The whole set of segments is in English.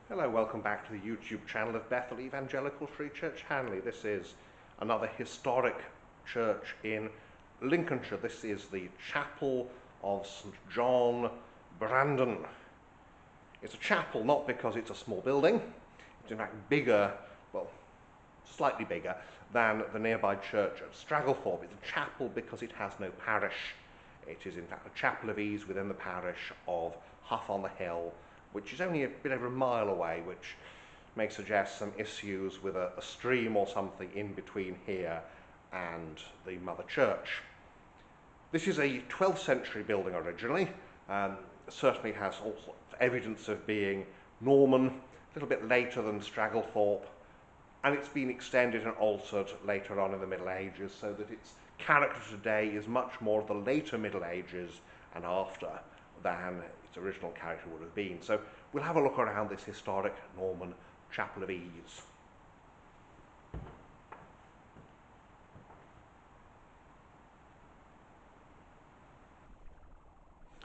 Hello, welcome back to the YouTube channel of Bethel Evangelical Free Church Hanley. This is another historic church in Lincolnshire. This is the Chapel of St John Brandon. It's a chapel not because it's a small building, it's in fact bigger, well, slightly bigger than the nearby church at Stragglethorpe. It's a chapel because it has no parish. It is in fact a chapel of ease within the parish of Huff on the Hill, which is only a bit over a mile away, which may suggest some issues with a stream or something in between here and the mother church. This is a 12th century building originally. Certainly has all sorts of evidence of being Norman, a little bit later than Stragglethorpe, and it's been extended and altered later on in the Middle Ages, so that its character today is much more of the later Middle Ages and after than its original character would have been. So we'll have a look around this historic Norman Chapel of Ease.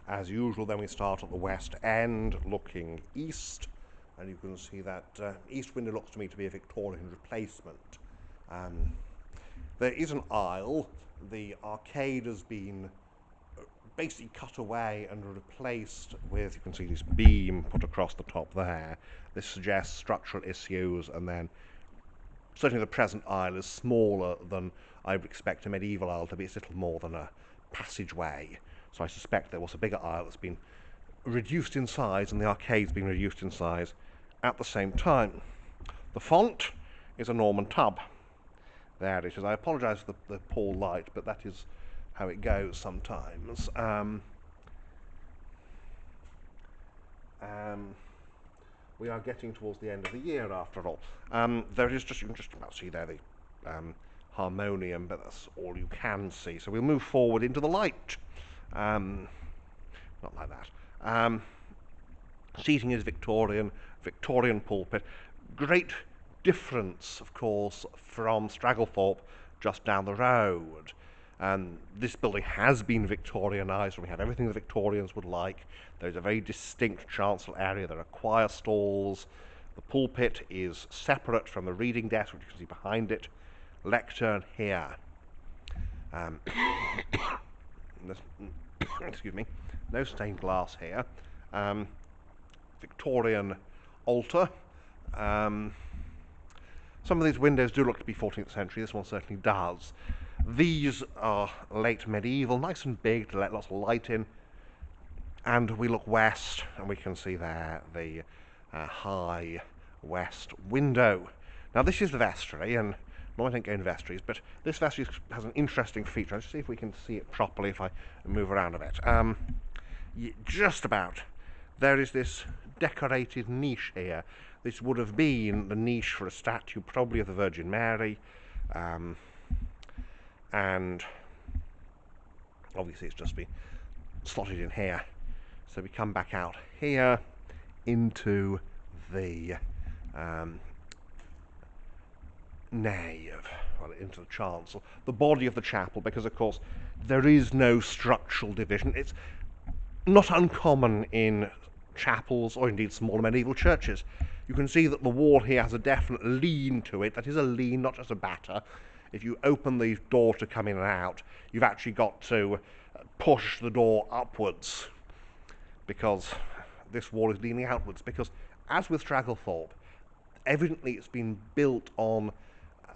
As usual, then we start at the west end, looking east, and you can see that east window looks to me to be a Victorian replacement. There is an aisle. The arcade has been basically cut away and replaced with, you can see this beam put across the top there. This suggests structural issues, and then certainly the present aisle is smaller than I would expect a medieval aisle to be. It's little more than a passageway. So I suspect there was a bigger aisle that's been reduced in size, and the arcade's been reduced in size at the same time. The font is a Norman tub. There it is. I apologise for the poor light, but that is how it goes sometimes. We are getting towards the end of the year after all. There is just, you can just about see there the harmonium, but that's all you can see. So we'll move forward into the light. Not like that. Seating is Victorian pulpit. Great difference, of course, from Stragglethorpe just down the road. This building has been Victorianised, and we have everything the Victorians would like. There's a very distinct chancel area. There are choir stalls. The pulpit is separate from the reading desk, which you can see behind it. Lectern here. Excuse me. No stained glass here. Victorian altar. Some of these windows do look to be 14th century. This one certainly does. These are late medieval, nice and big to let lots of light in. And we look west, and we can see there the high west window. Now this is the vestry, and no, I don't go in vestries, but this vestry has an interesting feature. Let's see if we can see it properly if I move around a bit. Just about. There is this decorated niche here. This would have been the niche for a statue, probably of the Virgin Mary, and obviously it's just been slotted in here. So we come back out here into the nave, well, into the chancel, the body of the chapel, because of course there is no structural division. It's not uncommon in chapels, or indeed smaller medieval churches. You can see that the wall here has a definite lean to it. That is a lean, not just a batter. If you open the door to come in and out, you've actually got to push the door upwards, because this wall is leaning outwards. Because, as with Stragglethorpe, evidently it's been built on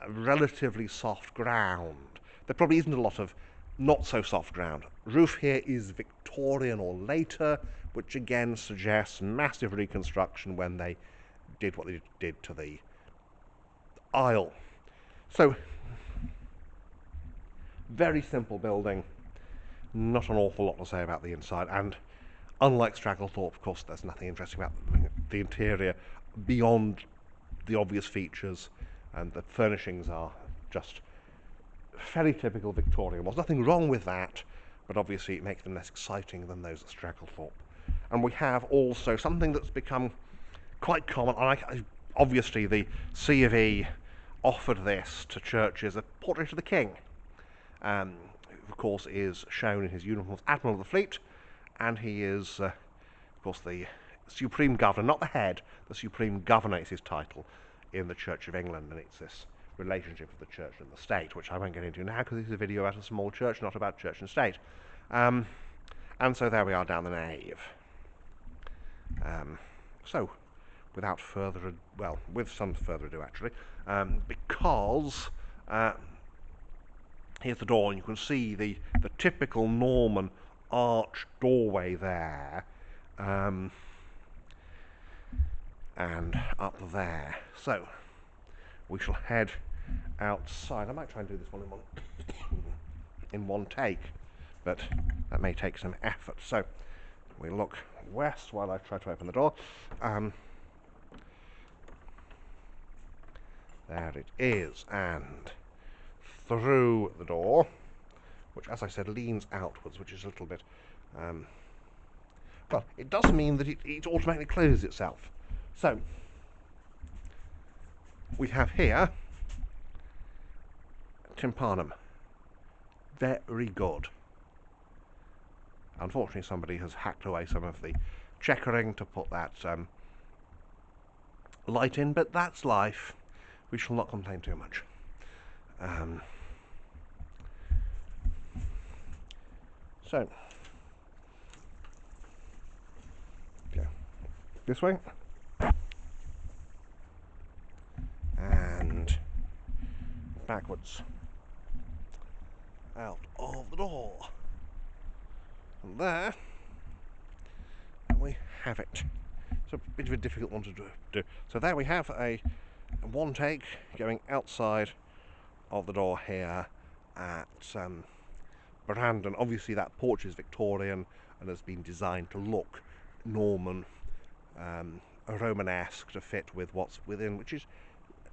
relatively soft ground. There probably isn't a lot of not so soft ground. Roof here is Victorian or later, which again suggests massive reconstruction when they did what they did to the aisle. So, very simple building, not an awful lot to say about the inside, and unlike Stragglethorpe, of course, there's nothing interesting about the interior beyond the obvious features, and the furnishings are just fairly typical Victorian. There's nothing wrong with that, but obviously it makes them less exciting than those at Stragglethorpe. And we have also something that's become quite common. Obviously, the C of E offered this to churches, a portrait of the king. Who, of course, is shown in his uniform as Admiral of the Fleet, and he is, of course, the supreme governor, not the head, the supreme governor is his title in the Church of England, and it's this relationship of the church and the state, which I won't get into now because this is a video about a small church, not about church and state. And so there we are down the nave. So, without further ado, well, with some further ado actually, because here's the door, and you can see the typical Norman arch doorway there, and up there. So we shall head outside. I might try and do this one in one take, but that may take some effort. So we look west while I try to open the door. There it is, and through the door, which, as I said, leans outwards, which is a little bit, well, it does mean that it automatically closes itself. So we have here tympanum. Very good. Unfortunately, somebody has hacked away some of the checkering to put that light in, but that's life. We shall not complain too much. So, go this way, and backwards, out of the door, and there we have it. It's a bit of a difficult one to do. So there we have a one take going outside of the door here at Brandon. Obviously that porch is Victorian and has been designed to look Norman, Romanesque, to fit with what's within, which is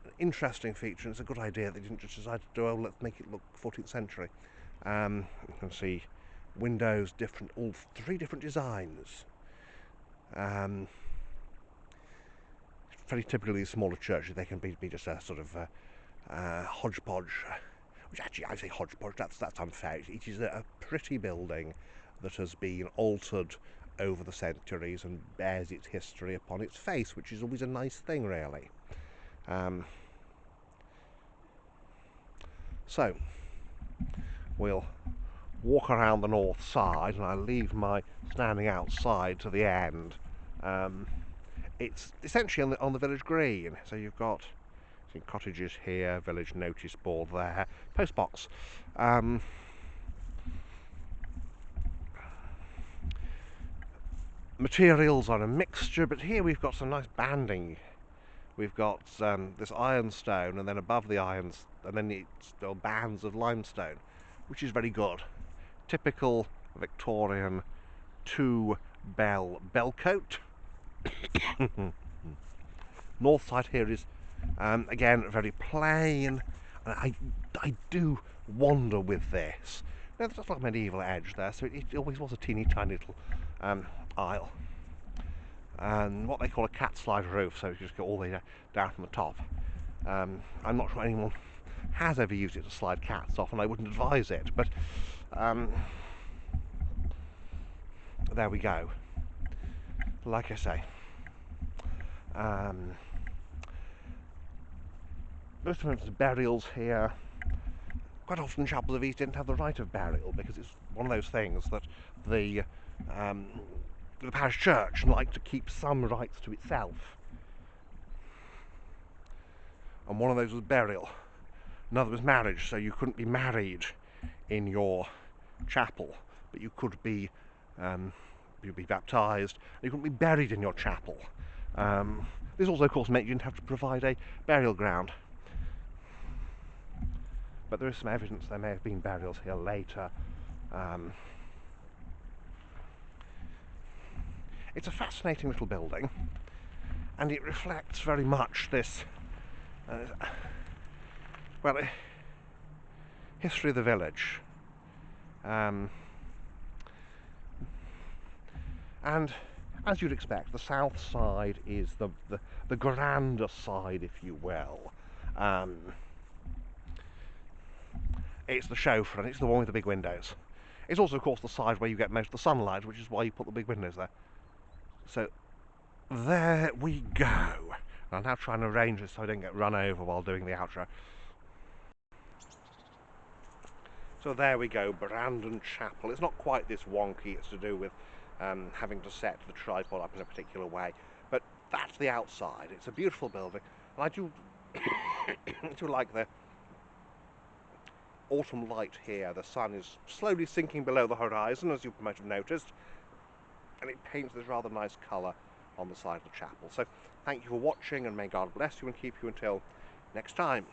an interesting feature, and it's a good idea. They didn't just decide to do, oh, let's make it look 14th century. You can see windows, all three different designs. Very typically smaller churches, they can be just a sort of hodgepodge, which actually I say hodgepodge, that's unfair. It is a pretty building that has been altered over the centuries and bears its history upon its face, which is always a nice thing, really. So we'll walk around the north side, and I'll leave my standing outside to the end. It's essentially on the village green, so you've got cottages here, village notice board there, post box. Materials are a mixture, but here we've got some nice banding. We've got this ironstone, and then above the irons, and then it's still bands of limestone, which is very good. Typical Victorian two-bell bellcote. North side here is again very plain, and I do wonder with this. Now there's like a medieval edge there, so it always was a teeny tiny little aisle, and what they call a cat slide roof, so you just go all the way down from the top. I'm not sure anyone has ever used it to slide cats off, and I wouldn't advise it, but there we go. Like I say, most of the burials here, quite often chapels of East didn't have the right of burial, because it's one of those things that the parish church liked to keep some rights to itself, and one of those was burial. Another was marriage, so you couldn't be married in your chapel, but you could be you'd be baptised. You couldn't be buried in your chapel. This also, of course, meant you didn't have to provide a burial ground. But there is some evidence there may have been burials here later. It's a fascinating little building, and it reflects very much this, history of the village. And as you'd expect, the south side is the grander side, if you will. It's the show front, it's the one with the big windows. It's also, of course, the side where you get most of the sunlight, which is why you put the big windows there. So there we go. I'll now try and arrange it so I don't get run over while doing the outro. So there we go, Brandon Chapel. It's not quite this wonky. It's to do with having to set the tripod up in a particular way. But that's the outside. It's a beautiful building. And I do, do like the autumn light here. The sun is slowly sinking below the horizon, as you might have noticed. And it paints this rather nice colour on the side of the chapel. So thank you for watching, and may God bless you and keep you until next time.